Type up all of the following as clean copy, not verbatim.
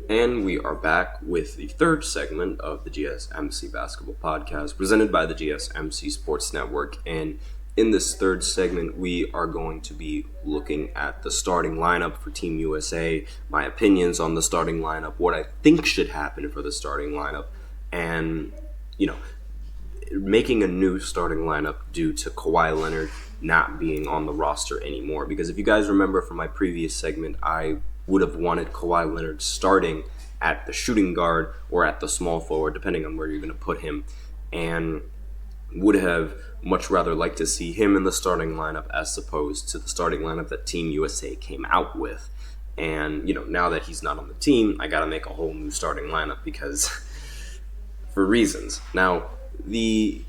And we are back with the third segment of the GSMC Basketball Podcast, presented by the GSMC Sports Network. And in this third segment, we are going to be looking at the starting lineup for Team USA, my opinions on the starting lineup, what I think should happen for the starting lineup, and, making a new starting lineup due to Kawhi Leonard not being on the roster anymore. Because if you guys remember from my previous segment, I would have wanted Kawhi Leonard starting at the shooting guard or at the small forward, depending on where you're going to put him, and would have much rather liked to see him in the starting lineup as opposed to the starting lineup that Team USA came out with. And, now that he's not on the team, I got to make a whole new starting lineup because for reasons. Now, the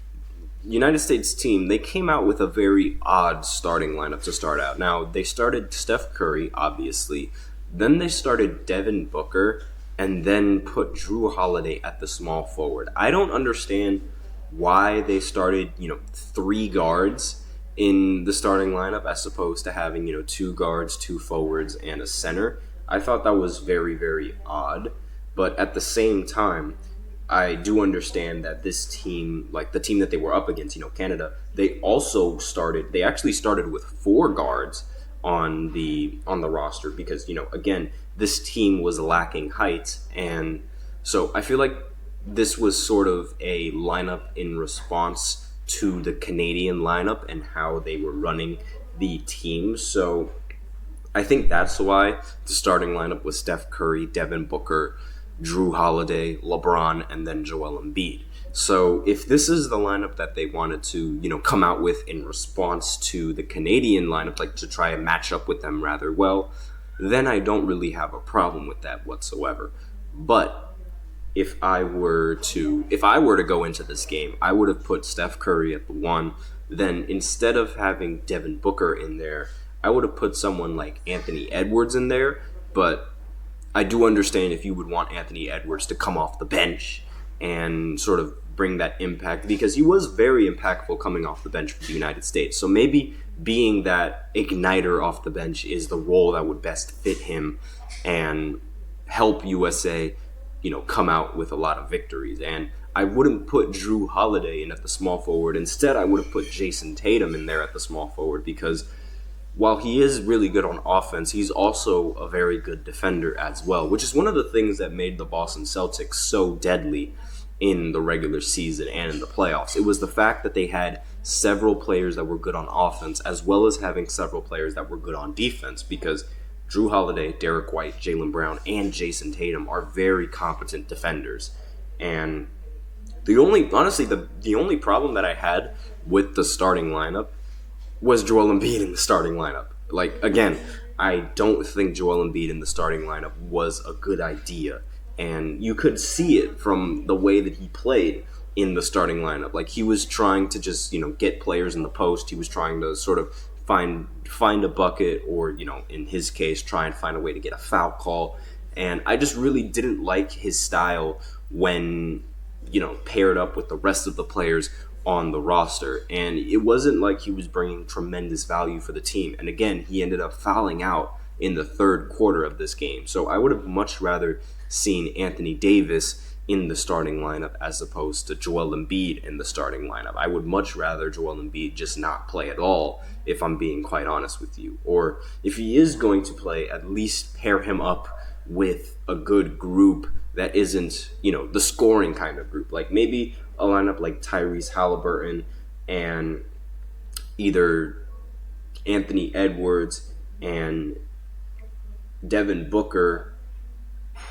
United States team, they came out with a very odd starting lineup to start out. Now, they started Steph Curry, obviously. Then they started Devin Booker, and then put Jrue Holiday at the small forward. I don't understand why they started, 3 guards in the starting lineup as opposed to having, 2 guards, 2 forwards, and a center. I thought that was very, very odd. But at the same time, I do understand that this team, like the team that they were up against, Canada, they actually started with 4 guards on the roster because, again, this team was lacking height. And so I feel like this was sort of a lineup in response to the Canadian lineup and how they were running the team. So I think that's why the starting lineup was Steph Curry, Devin Booker, Jrue Holiday, LeBron, and then Joel Embiid. So if this is the lineup that they wanted to, come out with in response to the Canadian lineup, like to try and match up with them rather well, then I don't really have a problem with that whatsoever. But if I were to go into this game, I would have put Steph Curry at the 1. Then instead of having Devin Booker in there, I would have put someone like Anthony Edwards in there. But I do understand if you would want Anthony Edwards to come off the bench and sort of bring that impact, because he was very impactful coming off the bench for the United States. So maybe being that igniter off the bench is the role that would best fit him and help USA, come out with a lot of victories. And I wouldn't put Jrue Holiday in at the small forward. Instead, I would have put Jason Tatum in there at the small forward because while he is really good on offense, he's also a very good defender as well, which is one of the things that made the Boston Celtics so deadly in the regular season and in the playoffs. It was the fact that they had several players that were good on offense as well as having several players that were good on defense, because Jrue Holiday, Derek White, Jaylen Brown, and Jason Tatum are very competent defenders. And the only problem that I had with the starting lineup was Joel Embiid in the starting lineup. Like, again, I don't think Joel Embiid in the starting lineup was a good idea. And you could see it from the way that he played in the starting lineup. Like, he was trying to just, get players in the post. He was trying to sort of find a bucket or, in his case, try and find a way to get a foul call. And I just really didn't like his style when, paired up with the rest of the players on the roster. And it wasn't like he was bringing tremendous value for the team. And again, he ended up fouling out in the third quarter of this game. So I would have much rather seen Anthony Davis in the starting lineup as opposed to Joel Embiid in the starting lineup. I would much rather Joel Embiid just not play at all, if I'm being quite honest with you. Or if he is going to play, at least pair him up with a good group that isn't, the scoring kind of group. Like maybe a lineup like Tyrese Halliburton and either Anthony Edwards and Devin Booker.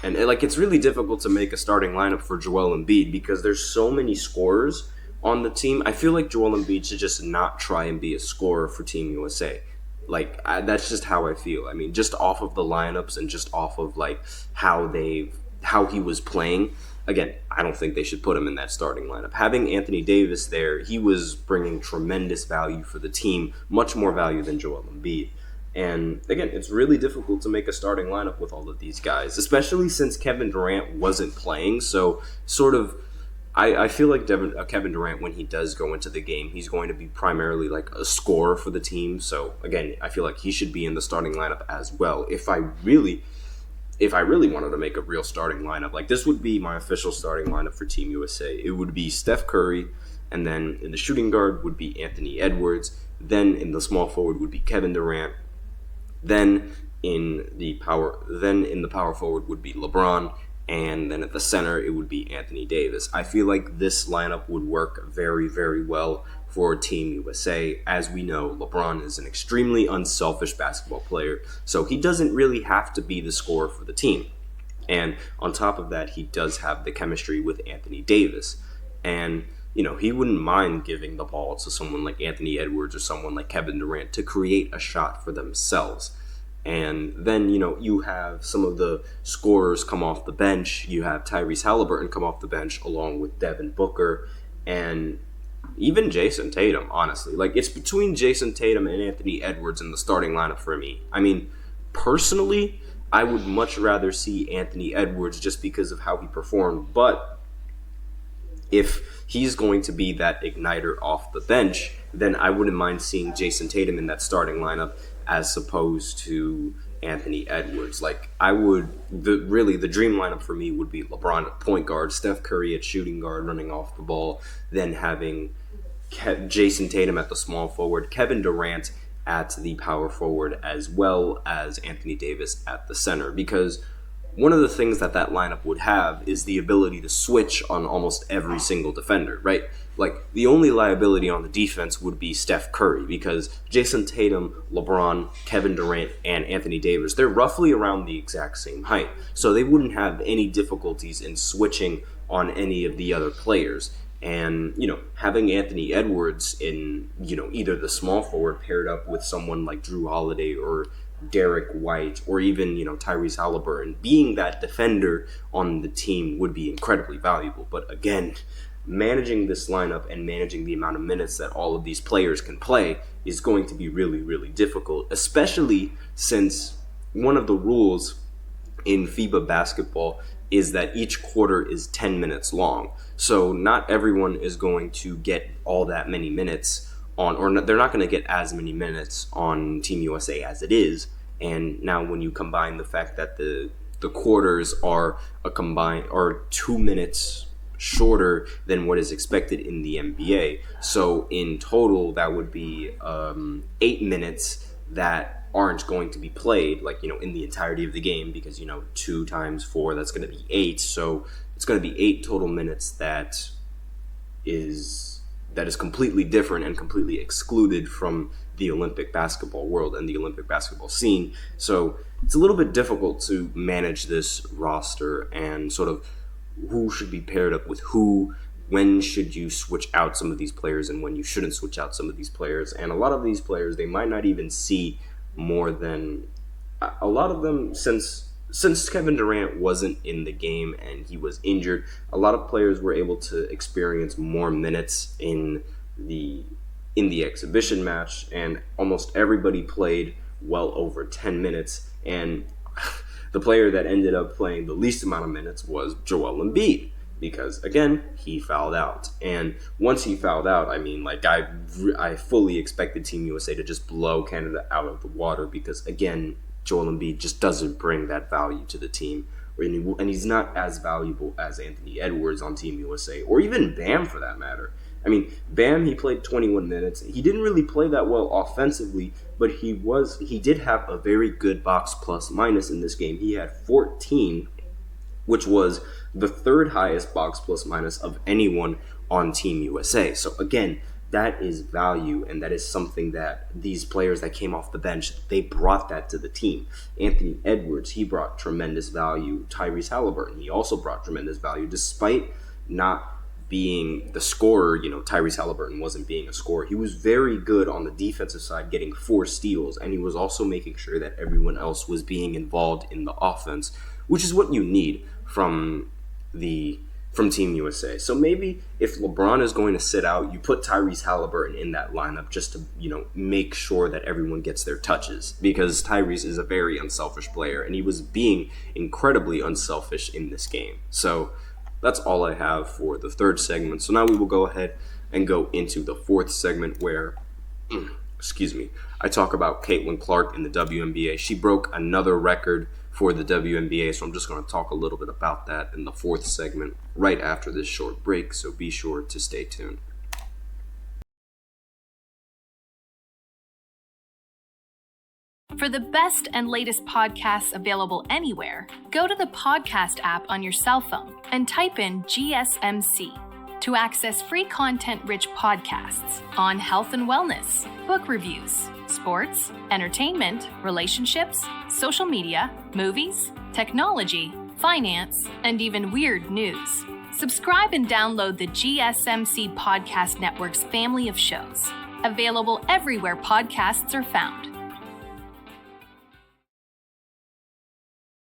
And it's really difficult to make a starting lineup for Joel Embiid because there's so many scorers on the team. I feel like Joel Embiid should just not try and be a scorer for Team USA. That's just how I feel. I mean, just off of the lineups and just off of how he was playing. Again, I don't think they should put him in that starting lineup. Having Anthony Davis there, he was bringing tremendous value for the team, much more value than Joel Embiid. And again, it's really difficult to make a starting lineup with all of these guys, especially since Kevin Durant wasn't playing. So sort of, I feel like Kevin Durant, when he does go into the game, he's going to be primarily like a scorer for the team. So again, I feel like he should be in the starting lineup as well. If I really if I really wanted to make a real starting lineup, like this would be my official starting lineup for Team USA. It would be Steph Curry, and then in the shooting guard would be Anthony Edwards. Then in the small forward would be Kevin Durant. Then in the power forward would be LeBron, and then at the center it would be Anthony Davis. I feel like this lineup would work very, very well for Team USA. As we know, LeBron is an extremely unselfish basketball player, so he doesn't really have to be the scorer for the team. And on top of that, he does have the chemistry with Anthony Davis. And, he wouldn't mind giving the ball to someone like Anthony Edwards or someone like Kevin Durant to create a shot for themselves. And then, you have some of the scorers come off the bench. You have Tyrese Halliburton come off the bench along with Devin Booker and even Jason Tatum, honestly. Like, it's between Jason Tatum and Anthony Edwards in the starting lineup for me. I mean, personally, I would much rather see Anthony Edwards just because of how he performed. But if he's going to be that igniter off the bench, then I wouldn't mind seeing Jason Tatum in that starting lineup as opposed to Anthony Edwards. Like, the dream lineup for me would be LeBron at point guard, Steph Curry at shooting guard running off the ball, then having Jason Tatum at the small forward, Kevin Durant at the power forward, as well as Anthony Davis at the center. Because one of the things that lineup would have is the ability to switch on almost every single defender, right? Like, the only liability on the defense would be Steph Curry, because Jason Tatum, LeBron, Kevin Durant, and Anthony Davis, they're roughly around the exact same height. So they wouldn't have any difficulties in switching on any of the other players. And, having Anthony Edwards in, either the small forward paired up with someone like Drew Holiday or Derek White or even, Tyrese Halliburton, being that defender on the team would be incredibly valuable. But again, managing this lineup and managing the amount of minutes that all of these players can play is going to be really, really difficult, especially since one of the rules in FIBA basketball is that each quarter is 10 minutes long. So not everyone is going to get all that many minutes they're not going to get as many minutes on Team USA as it is. And now when you combine the fact that the quarters are 2 minutes shorter than what is expected in the NBA. So in total, that would be 8 minutes that aren't going to be played, in the entirety of the game, because, 2 times 4, that's going to be 8. So it's going to be 8 total minutes that is completely different and completely excluded from the Olympic basketball world and the Olympic basketball scene. So it's a little bit difficult to manage this roster and sort of who should be paired up with who, when should you switch out some of these players and when you shouldn't switch out some of these players. And a lot of these players, they might not even see more than a lot of them, since Kevin Durant wasn't in the game and he was injured, a lot of players were able to experience more minutes in the exhibition match, and almost everybody played well over 10 minutes. And the player that ended up playing the least amount of minutes was Joel Embiid, because, again, he fouled out. And once he fouled out, I fully expected Team USA to just blow Canada out of the water, because, again, Joel Embiid just doesn't bring that value to the team. And he's not as valuable as Anthony Edwards on Team USA, or even Bam for that matter. Bam, he played 21 minutes. He didn't really play that well offensively, but he did have a very good box plus minus in this game. He had 14, which was the third highest box plus minus of anyone on Team USA. So again, that is value, and that is something that these players that came off the bench, they brought that to the team. Anthony Edwards, he brought tremendous value. Tyrese Halliburton, he also brought tremendous value. Despite not being the scorer, Tyrese Halliburton wasn't being a scorer. He was very good on the defensive side, getting 4 steals, and he was also making sure that everyone else was being involved in the offense, which is what you need from Team USA. So maybe if LeBron is going to sit out, you put Tyrese Halliburton in that lineup just to, make sure that everyone gets their touches, because Tyrese is a very unselfish player, and he was being incredibly unselfish in this game. So that's all I have for the third segment. So now we will go ahead and go into the fourth segment where, I talk about Caitlin Clark in the WNBA. She broke another record for the WNBA. So I'm just going to talk a little bit about that in the fourth segment right after this short break. So be sure to stay tuned. For the best and latest podcasts available anywhere, go to the podcast app on your cell phone and type in GSMC to access free content-rich podcasts on health and wellness, book reviews, sports, entertainment, relationships, social media, movies, technology, finance, and even weird news. Subscribe and download the GSMC Podcast Network's family of shows, available everywhere podcasts are found.